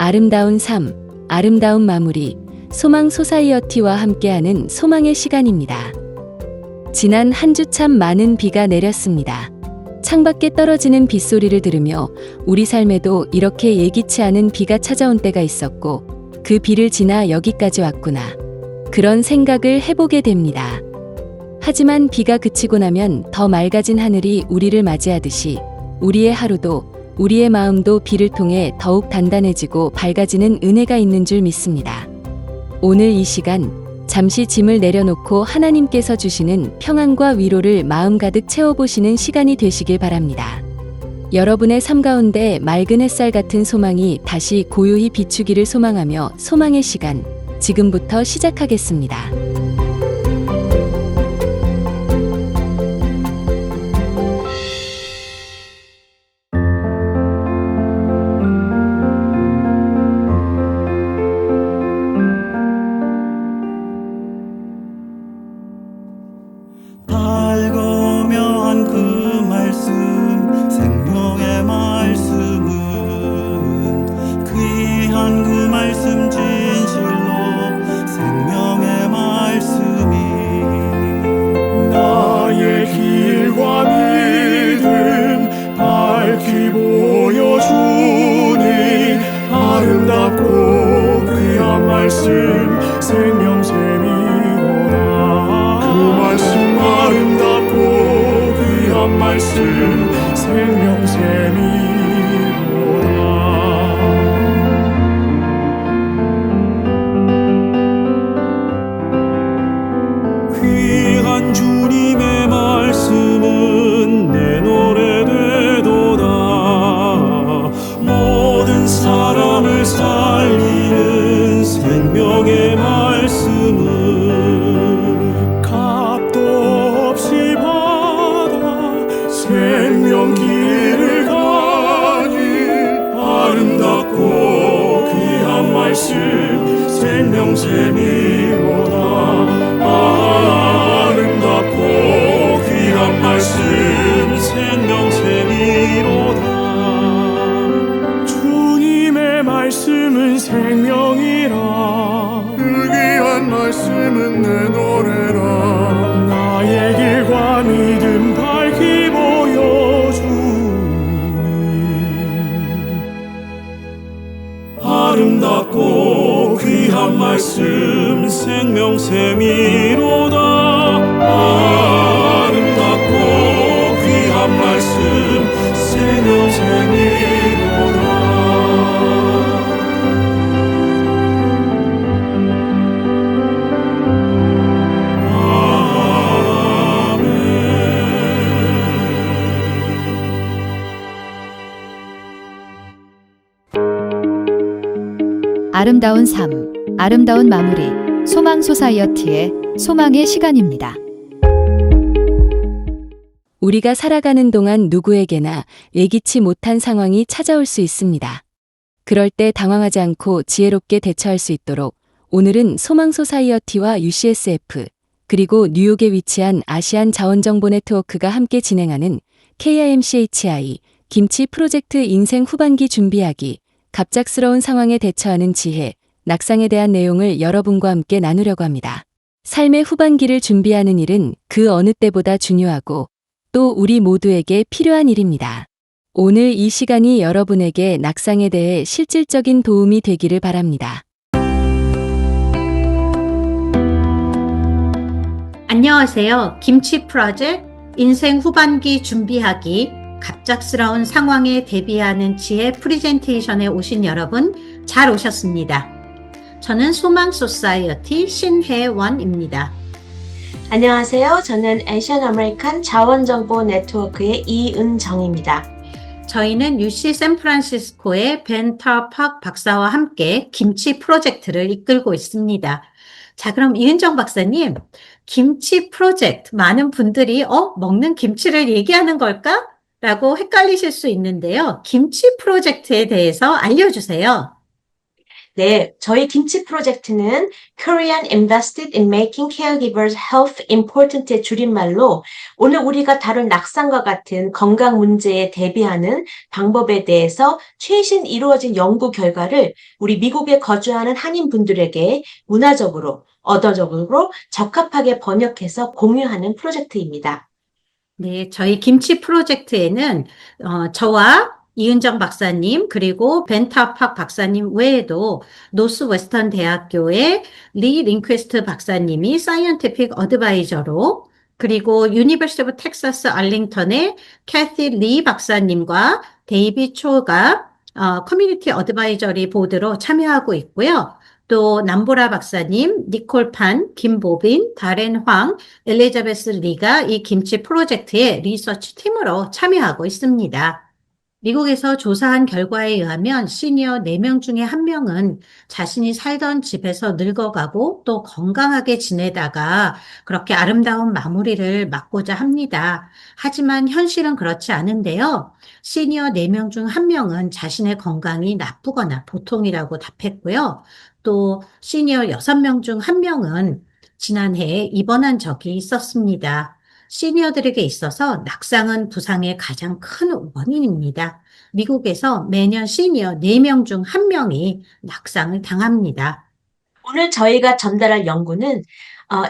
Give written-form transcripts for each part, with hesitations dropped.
아름다운 삶, 아름다운 마무리, 소망 소사이어티와 함께하는 소망의 시간입니다. 지난 한 주 참 많은 비가 내렸습니다. 창밖에 떨어지는 빗소리를 들으며 우리 삶에도 이렇게 예기치 않은 비가 찾아온 때가 있었고 그 비를 지나 여기까지 왔구나. 그런 생각을 해보게 됩니다. 하지만 비가 그치고 나면 더 맑아진 하늘이 우리를 맞이하듯이 우리의 하루도 우리의 마음도 비를 통해 더욱 단단해지고 밝아지는 은혜가 있는 줄 믿습니다. 오늘 이 시간 잠시 짐을 내려놓고 하나님께서 주시는 평안과 위로를 마음 가득 채워보시는 시간이 되시길 바랍니다. 여러분의 삶 가운데 맑은 햇살 같은 소망이 다시 고요히 비추기를 소망하며 소망의 시간, 지금부터 시작하겠습니다. 귀한 주님의 말씀은 내 노래 되도다. 모든 사람을 살리는 생명의 말씀은 값도 없이 받아 생명길을 가니 아름답고 귀한 말씀 생명샘이로다. 아름답고 귀한 말씀 생명샘이로다. 주님의 말씀은 생명이라. 그 귀한 말씀은 내 노래라. 나의 길과 믿음 밝히 보여주니 아름답고 귀한 말씀 생명샘이로다. 아름답고 귀한 말씀 생명샘이로다. 아름다운 삶, 아름다운 마무리, 소망 소사이어티의 소망의 시간입니다. 우리가 살아가는 동안 누구에게나 예기치 못한 상황이 찾아올 수 있습니다. 그럴 때 당황하지 않고 지혜롭게 대처할 수 있도록 오늘은 소망 소사이어티와 UCSF 그리고 뉴욕에 위치한 아시안 자원정보 네트워크가 함께 진행하는 KIMCHI 김치 프로젝트 인생 후반기 준비하기 갑작스러운 상황에 대처하는 지혜, 낙상에 대한 내용을 여러분과 함께 나누려고 합니다. 삶의 후반기를 준비하는 일은 그 어느 때보다 중요하고 또 우리 모두에게 필요한 일입니다. 오늘 이 시간이 여러분에게 낙상에 대해 실질적인 도움이 되기를 바랍니다. 안녕하세요. 김치 프로젝트 인생 후반기 준비하기 갑작스러운 상황에 대비하는 지혜 프레젠테이션에 오신 여러분 잘 오셨습니다. 저는 소망 소사이어티 신혜원입니다. 안녕하세요. 저는 애시안 아메리칸 자원정보 네트워크의 이은정입니다. 저희는 UC 샌프란시스코의 벤 타팍 박사와 함께 김치 프로젝트를 이끌고 있습니다. 자, 그럼 이은정 박사님, 김치 프로젝트, 많은 분들이 먹는 김치를 얘기하는 걸까? 라고 헷갈리실 수 있는데요. 김치 프로젝트에 대해서 알려주세요. 네, 저희 김치 프로젝트는 Korean Invested in Making Caregivers Health Important의 줄임말로 오늘 우리가 다룬 낙상과 같은 건강 문제에 대비하는 방법에 대해서 최신 이루어진 연구 결과를 우리 미국에 거주하는 한인분들에게 문화적으로, 언어적으로 적합하게 번역해서 공유하는 프로젝트입니다. 네, 저희 김치 프로젝트에는 저와 이은정 박사님 그리고 벤타팍 박사님 외에도 노스웨스턴 대학교의 리 링퀘스트 박사님이 사이언티픽 어드바이저로 그리고 유니버시티 오브 텍사스 알링턴의 캐티 리 박사님과 데이비 초가 커뮤니티 어드바이저리 보드로 참여하고 있고요. 또 남보라 박사님, 니콜 판, 김보빈, 다렌 황, 엘리자베스 리가 이 김치 프로젝트의 리서치 팀으로 참여하고 있습니다. 미국에서 조사한 결과에 의하면 시니어 4명 중에 1명은 자신이 살던 집에서 늙어가고 또 건강하게 지내다가 그렇게 아름다운 마무리를 맞고자 합니다. 하지만 현실은 그렇지 않은데요. 시니어 4명 중 1명은 자신의 건강이 나쁘거나 보통이라고 답했고요. 또 시니어 6명 중 1명은 지난해에 입원한 적이 있었습니다. 시니어들에게 있어서 낙상은 부상의 가장 큰 원인입니다. 미국에서 매년 시니어 4명 중 1명이 낙상을 당합니다. 오늘 저희가 전달할 연구는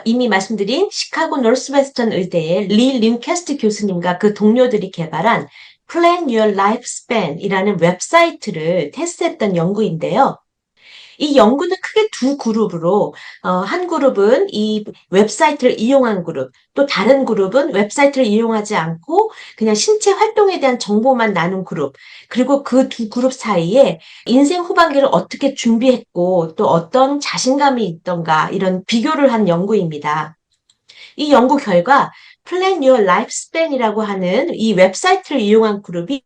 이미 말씀드린 시카고 노스웨스턴 의대의 리 림캐스트 교수님과 그 동료들이 개발한 Plan Your Lifespan이라는 웹사이트를 테스트했던 연구인데요. 이 연구는 크게 두 그룹으로 한 그룹은 이 웹사이트를 이용한 그룹, 또 다른 그룹은 웹사이트를 이용하지 않고 그냥 신체 활동에 대한 정보만 나눈 그룹, 그리고 그 두 그룹 사이에 인생 후반기를 어떻게 준비했고 또 어떤 자신감이 있던가 이런 비교를 한 연구입니다. 이 연구 결과 Plan Your Lifespan이라고 하는 이 웹사이트를 이용한 그룹이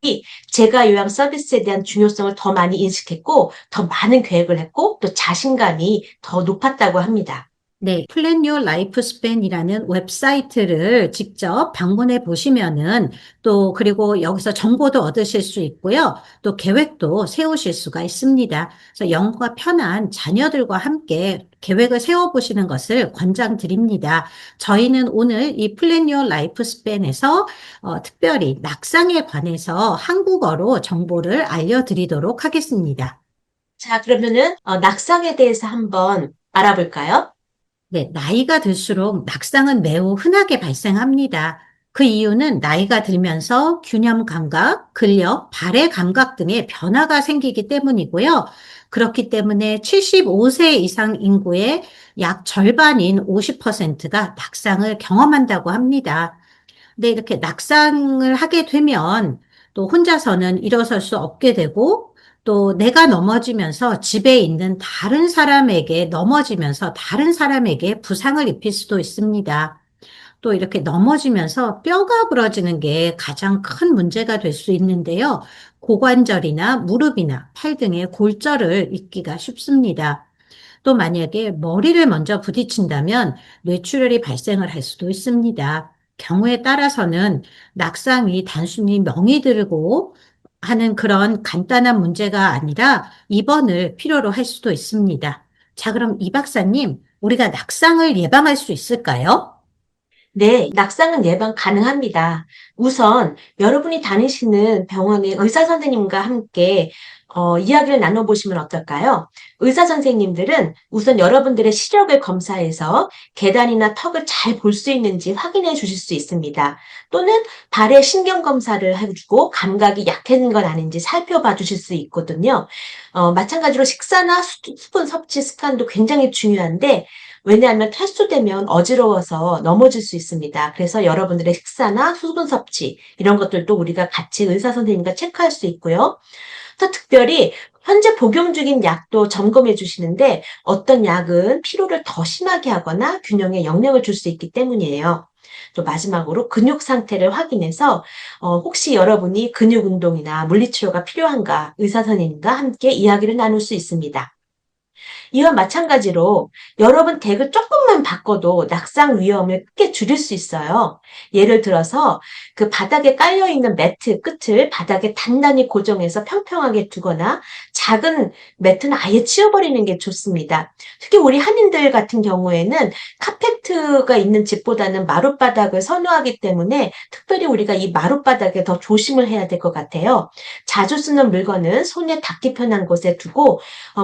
제가 요양 서비스에 대한 중요성을 더 많이 인식했고 더 많은 계획을 했고 또 자신감이 더 높았다고 합니다. 네, Plan Your Lifespan이라는 웹사이트를 직접 방문해 보시면은 또 그리고 여기서 정보도 얻으실 수 있고요. 또 계획도 세우실 수가 있습니다. 그래서 영어가 편한 자녀들과 함께 계획을 세워보시는 것을 권장드립니다. 저희는 오늘 이 Plan Your Lifespan에서 특별히 낙상에 관해서 한국어로 정보를 알려드리도록 하겠습니다. 자, 그러면은 낙상에 대해서 한번 알아볼까요? 네, 나이가 들수록 낙상은 매우 흔하게 발생합니다. 그 이유는 나이가 들면서 균형 감각, 근력, 발의 감각 등의 변화가 생기기 때문이고요. 그렇기 때문에 75세 이상 인구의 약 절반인 50%가 낙상을 경험한다고 합니다. 근데 이렇게 낙상을 하게 되면 또 혼자서는 일어설 수 없게 되고 또 내가 넘어지면서 집에 있는 다른 사람에게 넘어지면서 다른 사람에게 부상을 입힐 수도 있습니다. 또 이렇게 넘어지면서 뼈가 부러지는 게 가장 큰 문제가 될 수 있는데요. 고관절이나 무릎이나 팔 등의 골절을 입기가 쉽습니다. 또 만약에 머리를 먼저 부딪힌다면 뇌출혈이 발생을 할 수도 있습니다. 경우에 따라서는 낙상이 단순히 멍이 들고 하는 그런 간단한 문제가 아니라 입원을 필요로 할 수도 있습니다. 자, 그럼 이 박사님, 우리가 낙상을 예방할 수 있을까요? 네, 낙상은 예방 가능합니다. 우선 여러분이 다니시는 병원의 의사 선생님과 함께 이야기를 나눠보시면 어떨까요? 의사 선생님들은 우선 여러분들의 시력을 검사해서 계단이나 턱을 잘 볼 수 있는지 확인해 주실 수 있습니다. 또는 발의 신경 검사를 해주고 감각이 약해진 건 아닌지 살펴봐 주실 수 있거든요. 마찬가지로 식사나 수분 섭취 습관도 굉장히 중요한데 왜냐하면 탈수되면 어지러워서 넘어질 수 있습니다. 그래서 여러분들의 식사나 수분 섭취 이런 것들도 우리가 같이 의사 선생님과 체크할 수 있고요. 또 특별히 현재 복용 중인 약도 점검해 주시는데 어떤 약은 피로를 더 심하게 하거나 균형에 영향을 줄 수 있기 때문이에요. 또 마지막으로 근육 상태를 확인해서 혹시 여러분이 근육 운동이나 물리치료가 필요한가 의사 선생님과 함께 이야기를 나눌 수 있습니다. 이와 마찬가지로 여러분 덱을 조금만 바꿔도 낙상 위험을 크게 줄일 수 있어요. 예를 들어서 그 바닥에 깔려있는 매트 끝을 바닥에 단단히 고정해서 평평하게 두거나 작은 매트는 아예 치워버리는 게 좋습니다. 특히 우리 한인들 같은 경우에는 카페트가 있는 집보다는 마룻바닥을 선호하기 때문에 특별히 우리가 이 마룻바닥에 더 조심을 해야 될 것 같아요. 자주 쓰는 물건은 손에 닿기 편한 곳에 두고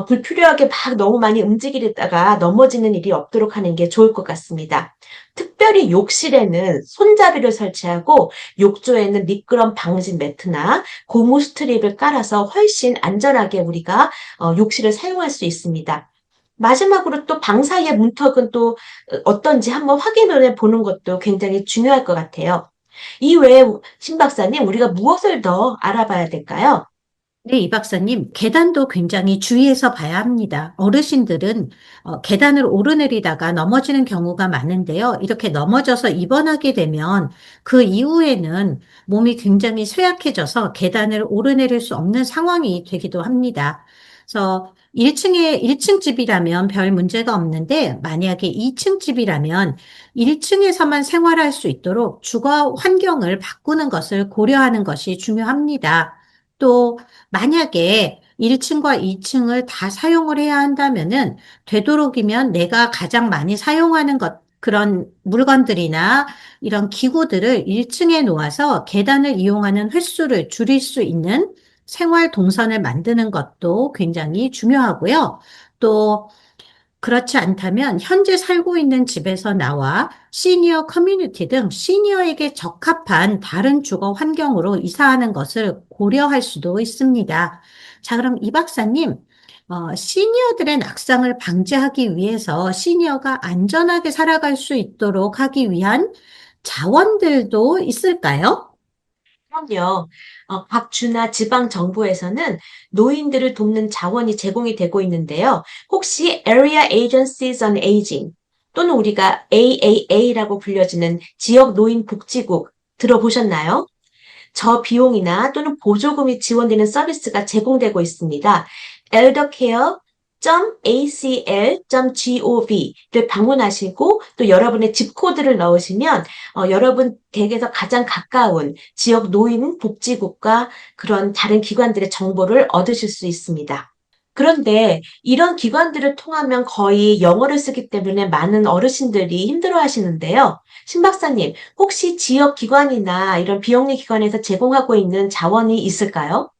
불필요하게 막 너무 많이 움직이다가 넘어지는 일이 없도록 하는 게 좋을 것 같습니다. 특별히 욕실에는 손잡이를 설치하고 욕조에는 미끄럼 방지 매트나 고무 스트립을 깔아서 훨씬 안전하게 우리가 욕실을 사용할 수 있습니다. 마지막으로 또 방 사이의 문턱은 또 어떤지 한번 확인을 해 보는 것도 굉장히 중요할 것 같아요. 이 외에 신 박사님, 우리가 무엇을 더 알아봐야 될까요? 네, 이 박사님, 계단도 굉장히 주의해서 봐야 합니다. 어르신들은 계단을 오르내리다가 넘어지는 경우가 많은데요. 이렇게 넘어져서 입원하게 되면 그 이후에는 몸이 굉장히 쇠약해져서 계단을 오르내릴 수 없는 상황이 되기도 합니다. 그래서 1층 집이라면 별 문제가 없는데 만약에 2층 집이라면 1층에서만 생활할 수 있도록 주거 환경을 바꾸는 것을 고려하는 것이 중요합니다. 또 만약에 1층과 2층을 다 사용을 해야 한다면은 되도록이면 내가 가장 많이 사용하는 그런 물건들이나 이런 기구들을 1층에 놓아서 계단을 이용하는 횟수를 줄일 수 있는 생활 동선을 만드는 것도 굉장히 중요하고요. 또 그렇지 않다면 현재 살고 있는 집에서 나와 시니어 커뮤니티 등 시니어에게 적합한 다른 주거 환경으로 이사하는 것을 고려할 수도 있습니다. 자, 그럼 이 박사님, 시니어들의 낙상을 방지하기 위해서 시니어가 안전하게 살아갈 수 있도록 하기 위한 자원들도 있을까요? 그럼요. 각 주나 지방 정부에서는 노인들을 돕는 자원이 제공이 되고 있는데요. 혹시 Area Agencies on Aging 또는 우리가 AAA라고 불려지는 지역 노인 복지국 들어보셨나요? 저비용이나 또는 보조금이 지원되는 서비스가 제공되고 있습니다. eldercare.acl.gov를 방문하시고 또 여러분의 집 코드를 넣으시면 여러분 댁에서 가장 가까운 지역 노인 복지국과 그런 다른 기관들의 정보를 얻으실 수 있습니다. 그런데 이런 기관들을 통하면 거의 영어를 쓰기 때문에 많은 어르신들이 힘들어 하시는데요. 신 박사님, 혹시 지역 기관이나 이런 비영리 기관에서 제공하고 있는 자원이 있을까요?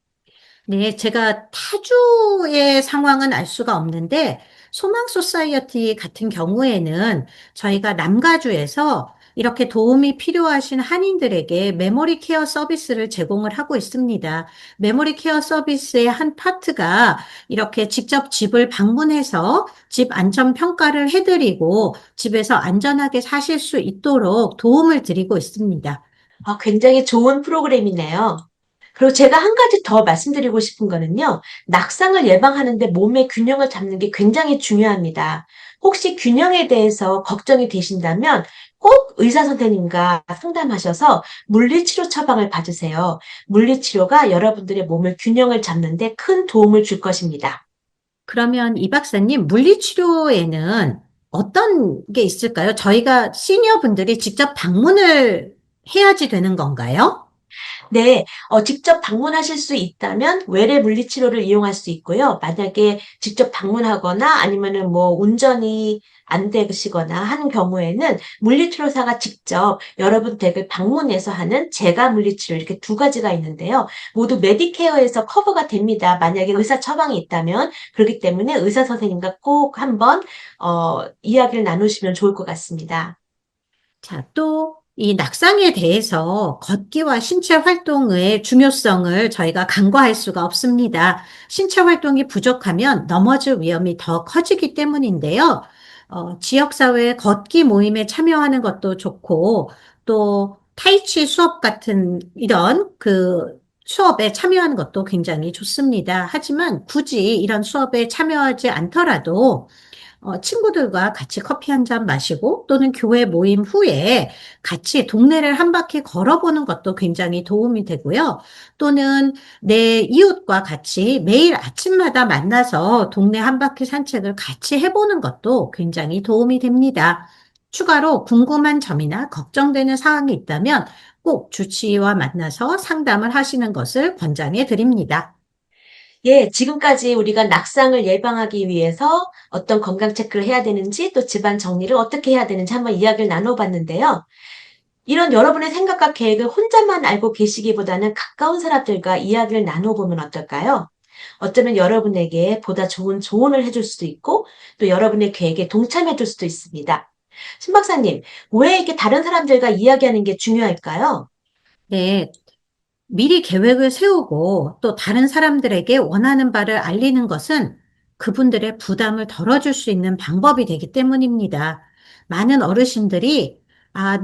네, 제가 타주의 상황은 알 수가 없는데, 소망 소사이어티 같은 경우에는 저희가 남가주에서 이렇게 도움이 필요하신 한인들에게 메모리 케어 서비스를 제공을 하고 있습니다. 메모리 케어 서비스의 한 파트가 이렇게 직접 집을 방문해서 집 안전 평가를 해드리고 집에서 안전하게 사실 수 있도록 도움을 드리고 있습니다. 굉장히 좋은 프로그램이네요. 그리고 제가 한 가지 더 말씀드리고 싶은 거는요. 낙상을 예방하는데 몸의 균형을 잡는 게 굉장히 중요합니다. 혹시 균형에 대해서 걱정이 되신다면 꼭 의사 선생님과 상담하셔서 물리치료 처방을 받으세요. 물리치료가 여러분들의 몸의 균형을 잡는 데 큰 도움을 줄 것입니다. 그러면 이 박사님, 물리치료에는 어떤 게 있을까요? 저희가 시니어 분들이 직접 방문을 해야지 되는 건가요? 네, 직접 방문하실 수 있다면 외래 물리치료를 이용할 수 있고요. 만약에 직접 방문하거나 아니면은 뭐 운전이 안 되시거나 하는 경우에는 물리치료사가 직접 여러분 댁을 방문해서 하는 재가 물리치료 이렇게 두 가지가 있는데요. 모두 메디케어에서 커버가 됩니다. 만약에 의사 처방이 있다면 그렇기 때문에 의사 선생님과 꼭 한번 이야기를 나누시면 좋을 것 같습니다. 자, 또 이 낙상에 대해서 걷기와 신체 활동의 중요성을 저희가 간과할 수가 없습니다. 신체 활동이 부족하면 넘어질 위험이 더 커지기 때문인데요. 지역사회 걷기 모임에 참여하는 것도 좋고, 또 타이치 수업 같은 이런 그 수업에 참여하는 것도 굉장히 좋습니다. 하지만 굳이 이런 수업에 참여하지 않더라도 친구들과 같이 커피 한 잔 마시고 또는 교회 모임 후에 같이 동네를 한 바퀴 걸어보는 것도 굉장히 도움이 되고요. 또는 내 이웃과 같이 매일 아침마다 만나서 동네 한 바퀴 산책을 같이 해보는 것도 굉장히 도움이 됩니다. 추가로 궁금한 점이나 걱정되는 사항이 있다면 꼭 주치의와 만나서 상담을 하시는 것을 권장해 드립니다. 예, 지금까지 우리가 낙상을 예방하기 위해서 어떤 건강 체크를 해야 되는지 또 집안 정리를 어떻게 해야 되는지 한번 이야기를 나눠봤는데요. 이런 여러분의 생각과 계획을 혼자만 알고 계시기보다는 가까운 사람들과 이야기를 나눠보면 어떨까요? 어쩌면 여러분에게 보다 좋은 조언을 해줄 수도 있고 또 여러분의 계획에 동참해줄 수도 있습니다. 신 박사님, 왜 이렇게 다른 사람들과 이야기하는 게 중요할까요? 네, 미리 계획을 세우고 또 다른 사람들에게 원하는 바를 알리는 것은 그분들의 부담을 덜어줄 수 있는 방법이 되기 때문입니다. 많은 어르신들이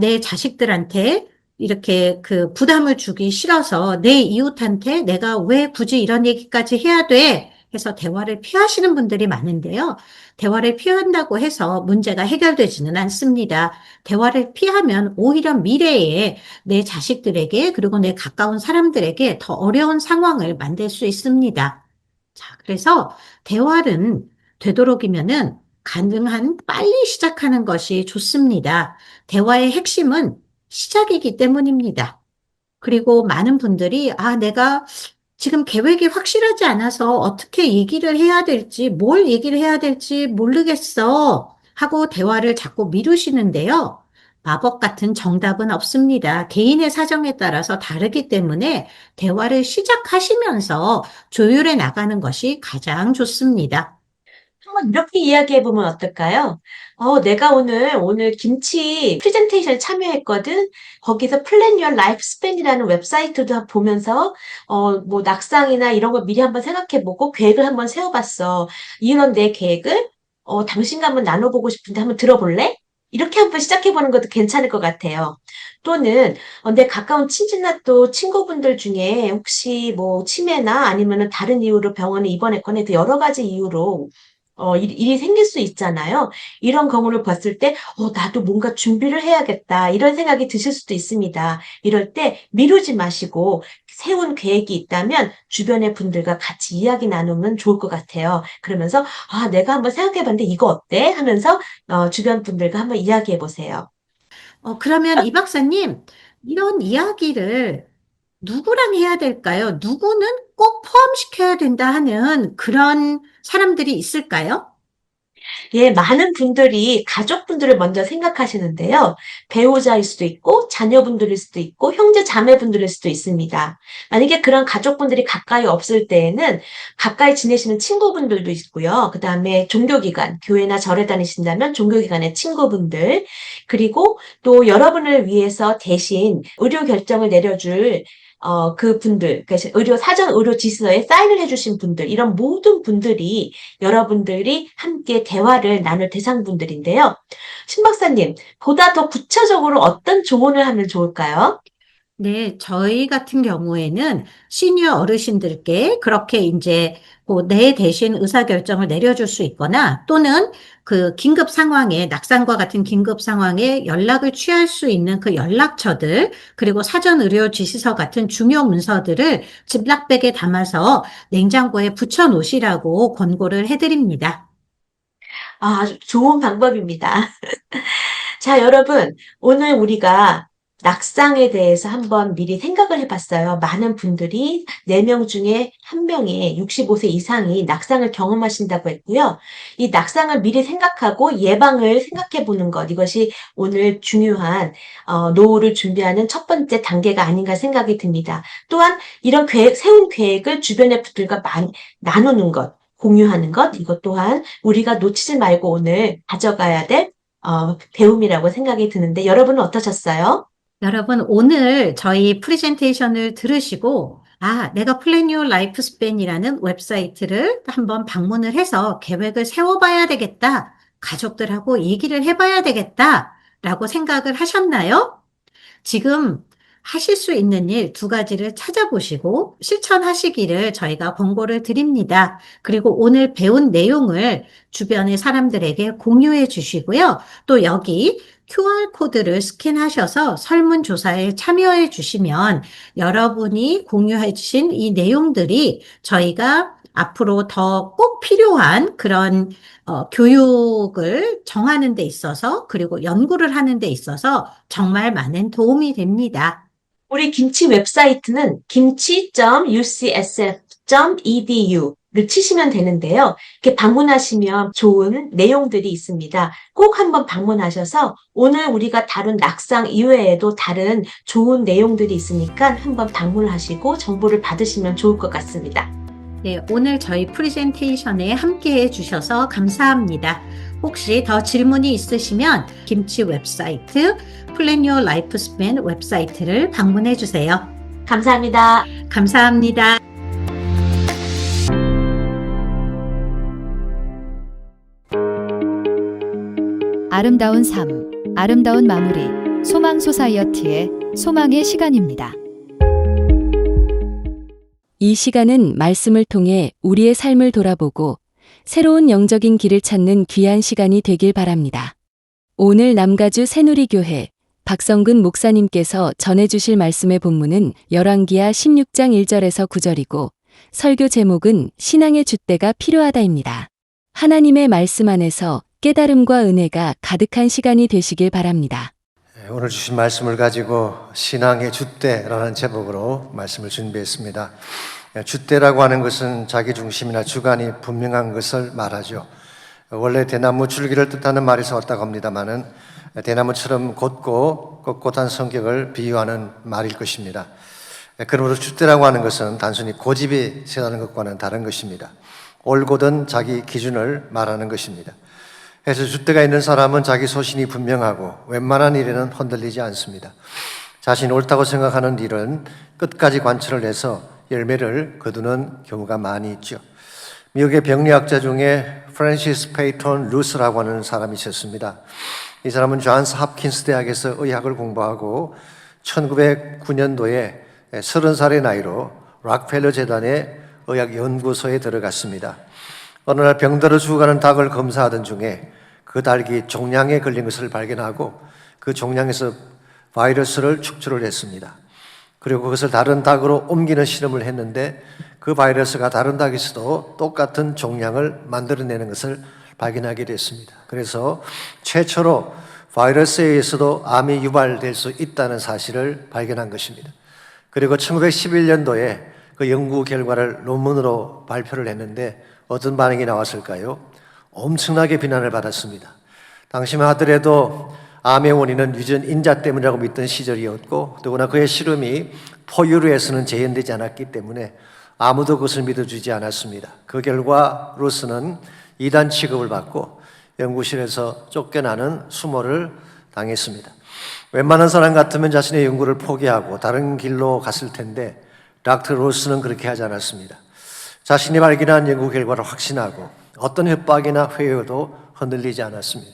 내 자식들한테 이렇게 그 부담을 주기 싫어서 내 이웃한테 내가 왜 굳이 이런 얘기까지 해야 돼? 해서 대화를 피하시는 분들이 많은데요. 대화를 피한다고 해서 문제가 해결되지는 않습니다. 대화를 피하면 오히려 미래에 내 자식들에게 그리고 내 가까운 사람들에게 더 어려운 상황을 만들 수 있습니다. 자, 그래서 대화는 되도록이면은 가능한 빨리 시작하는 것이 좋습니다. 대화의 핵심은 시작이기 때문입니다. 그리고 많은 분들이 내가 지금 계획이 확실하지 않아서 어떻게 얘기를 해야 될지, 뭘 얘기를 해야 될지 모르겠어 하고 대화를 자꾸 미루시는데요. 마법 같은 정답은 없습니다. 개인의 사정에 따라서 다르기 때문에 대화를 시작하시면서 조율해 나가는 것이 가장 좋습니다. 한번 이렇게 이야기해 보면 어떨까요? 내가 오늘 김치 프레젠테이션 참여했거든. 거기서 플랜 유어 라이프 스팬이라는 웹사이트도 보면서, 뭐 낙상이나 이런 걸 미리 한번 생각해 보고 계획을 한번 세워봤어. 이런 내 계획을, 당신과 한번 나눠보고 싶은데 한번 들어볼래? 이렇게 한번 시작해 보는 것도 괜찮을 것 같아요. 또는, 내 가까운 친지나 또 친구분들 중에 혹시 뭐 치매나 아니면은 다른 이유로 병원에 입원했거나 그 여러 가지 이유로 일이 생길 수 있잖아요. 이런 경우를 봤을 때, 나도 뭔가 준비를 해야겠다. 이런 생각이 드실 수도 있습니다. 이럴 때 미루지 마시고 세운 계획이 있다면 주변의 분들과 같이 이야기 나누면 좋을 것 같아요. 그러면서, 내가 한번 생각해 봤는데 이거 어때? 하면서, 주변 분들과 한번 이야기해 보세요. 그러면 이 박사님, 이런 이야기를 누구랑 해야 될까요? 누구는 꼭 포함시켜야 된다 하는 그런 사람들이 있을까요? 예, 많은 분들이 가족분들을 먼저 생각하시는데요. 배우자일 수도 있고, 자녀분들일 수도 있고, 형제 자매분들일 수도 있습니다. 만약에 그런 가족분들이 가까이 없을 때에는 가까이 지내시는 친구분들도 있고요. 그 다음에 종교기관, 교회나 절에 다니신다면 종교기관의 친구분들, 그리고 또 여러분을 위해서 대신 의료 결정을 내려줄 그분들, 그러니까 사전 의료 지시서에 사인을 해주신 분들, 이런 모든 분들이 여러분들이 함께 대화를 나눌 대상분들인데요. 신 박사님, 보다 더 구체적으로 어떤 조언을 하면 좋을까요? 네, 저희 같은 경우에는 시니어 어르신들께 그렇게 이제 내 대신 의사결정을 내려줄 수 있거나 또는 그 긴급 상황에, 낙상과 같은 긴급 상황에 연락을 취할 수 있는 그 연락처들, 그리고 사전 의료 지시서 같은 중요 문서들을 집락백에 담아서 냉장고에 붙여 놓으시라고 권고를 해드립니다. 아주 좋은 방법입니다. 자, 여러분, 오늘 우리가 낙상에 대해서 한번 미리 생각을 해봤어요. 많은 분들이 4명 중에 1명이 65세 이상이 낙상을 경험하신다고 했고요. 이 낙상을 미리 생각하고 예방을 생각해 보는 것, 이것이 오늘 중요한 노후를 준비하는 첫 번째 단계가 아닌가 생각이 듭니다. 또한 이런 세운 계획을 주변의 분들과 많이 나누는 것, 공유하는 것, 이것 또한 우리가 놓치지 말고 오늘 가져가야 될 배움이라고 생각이 드는데 여러분은 어떠셨어요? 여러분, 오늘 저희 프레젠테이션을 들으시고, 내가 플랜 유어 라이프 스팬이라는 웹사이트를 한번 방문을 해서 계획을 세워봐야 되겠다. 가족들하고 얘기를 해봐야 되겠다. 라고 생각을 하셨나요? 지금 하실 수 있는 일 두 가지를 찾아보시고 실천하시기를 저희가 권고를 드립니다. 그리고 오늘 배운 내용을 주변의 사람들에게 공유해 주시고요. 또 여기 QR코드를 스캔하셔서 설문조사에 참여해 주시면 여러분이 공유해 주신 이 내용들이 저희가 앞으로 더 꼭 필요한 그런 교육을 정하는 데 있어서 그리고 연구를 하는 데 있어서 정말 많은 도움이 됩니다. 우리 김치 웹사이트는 kimchi.ucsf.edu를 치시면 되는데요. 이렇게 방문하시면 좋은 내용들이 있습니다. 꼭 한번 방문하셔서 오늘 우리가 다룬 낙상 이외에도 다른 좋은 내용들이 있으니까 한번 방문하시고 정보를 받으시면 좋을 것 같습니다. 네, 오늘 저희 프레젠테이션에 함께 해주셔서 감사합니다. 혹시 더 질문이 있으시면 김치 웹사이트 Plan Your Lifespan 웹사이트를 방문해 주세요. 감사합니다. 감사합니다. 아름다운 삶, 아름다운 마무리, 소망 소사이어티의 소망의 시간입니다. 이 시간은 말씀을 통해 우리의 삶을 돌아보고 새로운 영적인 길을 찾는 귀한 시간이 되길 바랍니다. 오늘 남가주 새누리교회 박성근 목사님께서 전해주실 말씀의 본문은 열왕기하 16장 1절에서 9절이고 설교 제목은 신앙의 줏대가 필요하다입니다. 하나님의 말씀 안에서 깨달음과 은혜가 가득한 시간이 되시길 바랍니다. 오늘 주신 말씀을 가지고 신앙의 줏대라는 제목으로 말씀을 준비했습니다. 줏대라고 하는 것은 자기중심이나 주관이 분명한 것을 말하죠. 원래 대나무 줄기를 뜻하는 말에서 왔다고 합니다마는 대나무처럼 곧고 꼿꼿한 성격을 비유하는 말일 것입니다. 그러므로 줏대라고 하는 것은 단순히 고집이 세다는 것과는 다른 것입니다. 올곧은 자기 기준을 말하는 것입니다. 그래서 줏대가 있는 사람은 자기 소신이 분명하고 웬만한 일에는 흔들리지 않습니다. 자신이 옳다고 생각하는 일은 끝까지 관철을 해서 열매를 거두는 경우가 많이 있죠. 미국의 병리학자 중에 프랜시스 페이톤 루스라고 하는 사람이 있었습니다. 이 사람은 존스 홉킨스 대학에서 의학을 공부하고 1909년도에 30살의 나이로 락펠러 재단의 의학연구소에 들어갔습니다. 어느 날 병들어 죽어가는 닭을 검사하던 중에 그 닭이 종양에 걸린 것을 발견하고 그 종양에서 바이러스를 축출을 했습니다. 그리고 그것을 다른 닭으로 옮기는 실험을 했는데 그 바이러스가 다른 닭에서도 똑같은 종양을 만들어내는 것을 발견하게 됐습니다. 그래서 최초로 바이러스에 의해서도 암이 유발될 수 있다는 사실을 발견한 것입니다. 그리고 1911년도에 그 연구 결과를 논문으로 발표를 했는데 어떤 반응이 나왔을까요? 엄청나게 비난을 받았습니다. 당시만 하더라도 암의 원인은 유전 인자 때문이라고 믿던 시절이었고 더구나 그의 실험이 포유류에서는 재현되지 않았기 때문에 아무도 그것을 믿어주지 않았습니다. 그 결과 루스는 이단 취급을 받고 연구실에서 쫓겨나는 수모를 당했습니다. 웬만한 사람 같으면 자신의 연구를 포기하고 다른 길로 갔을 텐데 닥터 루스는 그렇게 하지 않았습니다. 자신이 발견한 연구 결과를 확신하고 어떤 협박이나 회유도 흔들리지 않았습니다.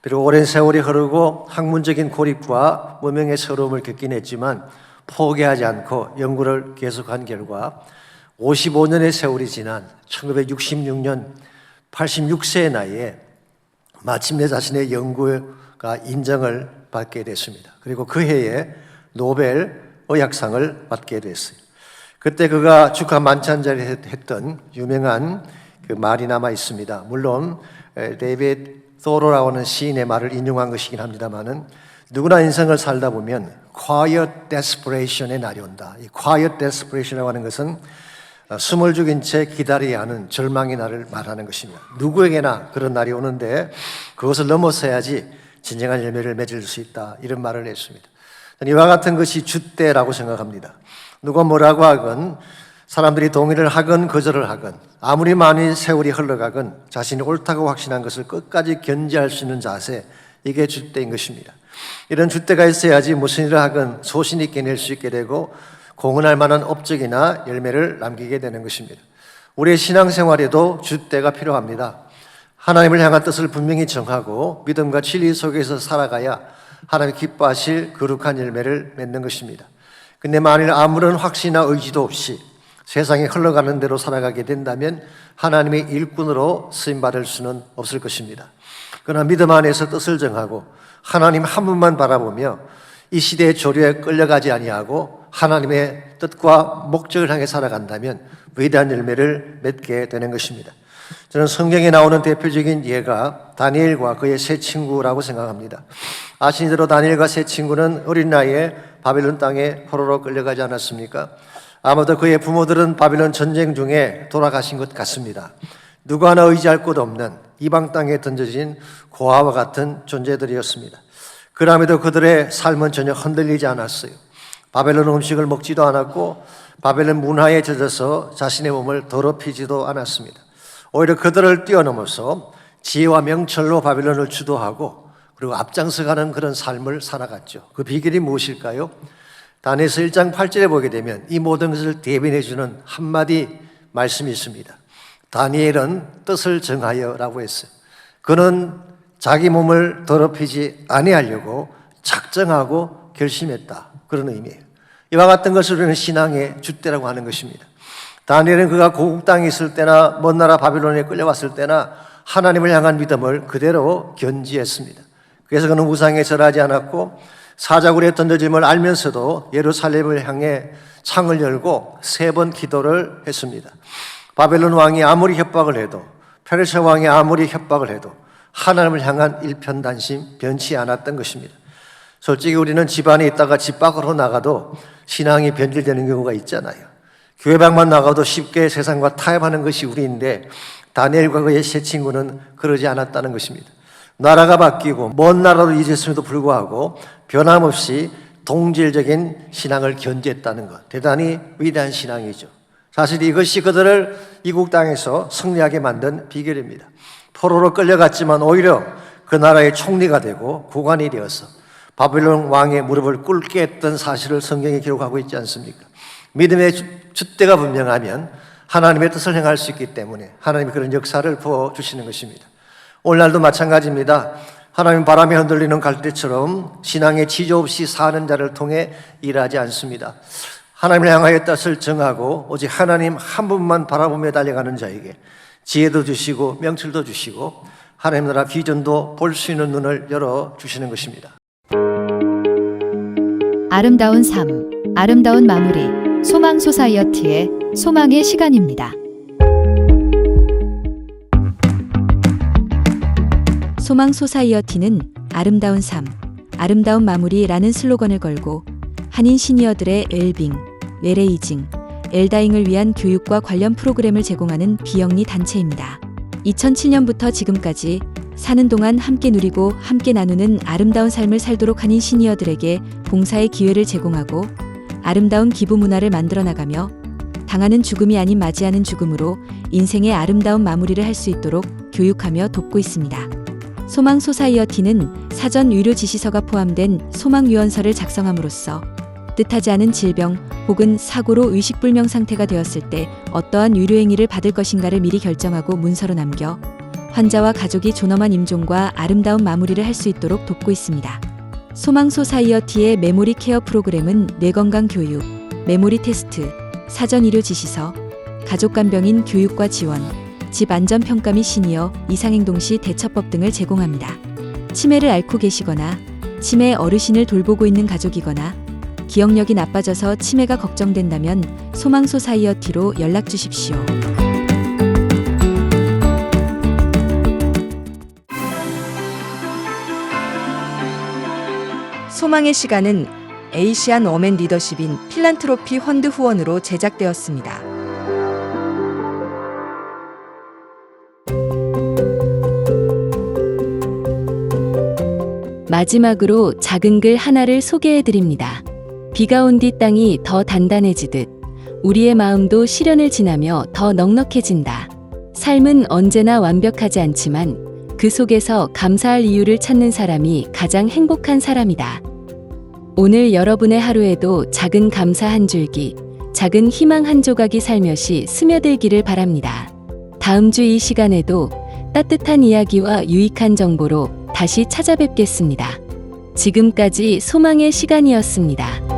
그리고 오랜 세월이 흐르고 학문적인 고립과 무명의 서러움을 겪긴 했지만 포기하지 않고 연구를 계속한 결과 55년의 세월이 지난 1966년 86세의 나이에 마침내 자신의 연구가 인정을 받게 됐습니다. 그리고 그 해에 노벨 의학상을 받게 됐어요. 그때 그가 축하 만찬자리에 했던 유명한 그 말이 남아 있습니다. 물론 데이비드 소로라고 하는 시인의 말을 인용한 것이긴 합니다만은 누구나 인생을 살다 보면 quiet desperation의 날이 온다. 이 quiet desperation이라고 하는 것은 숨을 죽인 채 기다려야 하는 절망의 날을 말하는 것입니다. 누구에게나 그런 날이 오는데 그것을 넘어서야지 진정한 열매를 맺을 수 있다. 이런 말을 했습니다. 이와 같은 것이 줏대라고 생각합니다. 누가 뭐라고 하건 사람들이 동의를 하건 거절을 하건 아무리 많이 세월이 흘러가건 자신이 옳다고 확신한 것을 끝까지 견지할 수 있는 자세, 이게 줏대인 것입니다. 이런 줏대가 있어야지 무슨 일을 하건 소신 있게 낼 수 있게 되고 공헌할 만한 업적이나 열매를 남기게 되는 것입니다. 우리의 신앙생활에도 줏대가 필요합니다. 하나님을 향한 뜻을 분명히 정하고 믿음과 진리 속에서 살아가야 하나님 기뻐하실 거룩한 열매를 맺는 것입니다. 근데 만일 아무런 확신이나 의지도 없이 세상이 흘러가는 대로 살아가게 된다면 하나님의 일꾼으로 쓰임받을 수는 없을 것입니다. 그러나 믿음 안에서 뜻을 정하고 하나님 한 분만 바라보며 이 시대의 조류에 끌려가지 아니하고 하나님의 뜻과 목적을 향해 살아간다면 위대한 열매를 맺게 되는 것입니다. 저는 성경에 나오는 대표적인 예가 다니엘과 그의 세 친구라고 생각합니다. 아시는 대로 다니엘과 세 친구는 어린 나이에 바벨론 땅에 포로로 끌려가지 않았습니까? 아마도 그의 부모들은 바벨론 전쟁 중에 돌아가신 것 같습니다. 누구 하나 의지할 곳 없는 이방 땅에 던져진 고아와 같은 존재들이었습니다. 그럼에도 그들의 삶은 전혀 흔들리지 않았어요. 바벨론 음식을 먹지도 않았고 바벨론 문화에 젖어서 자신의 몸을 더럽히지도 않았습니다. 오히려 그들을 뛰어넘어서 지혜와 명철로 바벨론을 주도하고 그리고 앞장서가는 그런 삶을 살아갔죠. 그 비결이 무엇일까요? 다니엘서 1장 8절에 보게 되면 이 모든 것을 대변해 주는 한마디 말씀이 있습니다. 다니엘은 뜻을 정하여라고 했어요. 그는 자기 몸을 더럽히지 아니하려고 작정하고 결심했다. 그런 의미예요. 이와 같은 것을 우리는 신앙의 줏대라고 하는 것입니다. 다니엘은 그가 고국 땅에 있을 때나 먼 나라 바빌론에 끌려왔을 때나 하나님을 향한 믿음을 그대로 견지했습니다. 그래서 그는 우상에 절하지 않았고 사자굴에 던져짐을 알면서도 예루살렘을 향해 창을 열고 3번 기도를 했습니다. 바벨론 왕이 아무리 협박을 해도 페르시아 왕이 아무리 협박을 해도 하나님을 향한 일편단심 변치 않았던 것입니다. 솔직히 우리는 집안에 있다가 집 밖으로 나가도 신앙이 변질되는 경우가 있잖아요. 교회 밖만 나가도 쉽게 세상과 타협하는 것이 우리인데 다니엘과 그의 세 친구는 그러지 않았다는 것입니다. 나라가 바뀌고 먼 나라로 이주했음에도 불구하고 변함없이 동질적인 신앙을 견지했다는 것, 대단히 위대한 신앙이죠. 사실 이것이 그들을 이국 땅에서 승리하게 만든 비결입니다. 포로로 끌려갔지만 오히려 그 나라의 총리가 되고 국왕이 되어서 바벨론 왕의 무릎을 꿇게 했던 사실을 성경에 기록하고 있지 않습니까? 믿음의 줏대가 분명하면 하나님의 뜻을 행할 수 있기 때문에 하나님이 그런 역사를 부어주시는 것입니다. 오늘날도 마찬가지입니다. 하나님 바람에 흔들리는 갈대처럼 신앙의 지조 없이 사는 자를 통해 일하지 않습니다. 하나님을 향하여 뜻을 정하고 오직 하나님 한 분만 바라보며 달려가는 자에게 지혜도 주시고 명철도 주시고 하나님 나라 비전도 볼 수 있는 눈을 열어주시는 것입니다. 아름다운 삶, 아름다운 마무리, 소망 소사이어티의 소망의 시간입니다. 소망 소사이어티는 아름다운 삶, 아름다운 마무리라는 슬로건을 걸고 한인 시니어들의 웰빙, 웰에이징, 엘다잉을 위한 교육과 관련 프로그램을 제공하는 비영리 단체입니다. 2007년부터 지금까지 사는 동안 함께 누리고 함께 나누는 아름다운 삶을 살도록 한인 시니어들에게 봉사의 기회를 제공하고 아름다운 기부 문화를 만들어 나가며 당하는 죽음이 아닌 맞이하는 죽음으로 인생의 아름다운 마무리를 할 수 있도록 교육하며 돕고 있습니다. 소망 소사이어티는 사전 유료 지시서가 포함된 소망 유언서를 작성함으로써 뜻하지 않은 질병 혹은 사고로 의식불명 상태가 되었을 때 어떠한 유료 행위를 받을 것인가를 미리 결정하고 문서로 남겨 환자와 가족이 존엄한 임종과 아름다운 마무리를 할 수 있도록 돕고 있습니다. 소망 소사이어티의 메모리 케어 프로그램은 뇌건강 교육, 메모리 테스트, 사전 의료 지시서, 가족 간병인 교육과 지원, 집 안전 평가 및 시니어 이상행동 시 대처법 등을 제공합니다. 치매를 앓고 계시거나 치매 어르신을 돌보고 있는 가족이거나 기억력이 나빠져서 치매가 걱정된다면 소망 소사이어티로 연락 주십시오. 소망의 시간은 에이시안 워맨 리더십인 필란트로피 펀드 후원으로 제작되었습니다. 마지막으로 작은 글 하나를 소개해 드립니다. 비가 온 뒤 땅이 더 단단해지듯 우리의 마음도 시련을 지나며 더 넉넉해진다. 삶은 언제나 완벽하지 않지만 그 속에서 감사할 이유를 찾는 사람이 가장 행복한 사람이다. 오늘 여러분의 하루에도 작은 감사 한 줄기, 작은 희망 한 조각이 살며시 스며들기를 바랍니다. 다음 주 이 시간에도 따뜻한 이야기와 유익한 정보로 다시 찾아뵙겠습니다. 지금까지 소망의 시간이었습니다.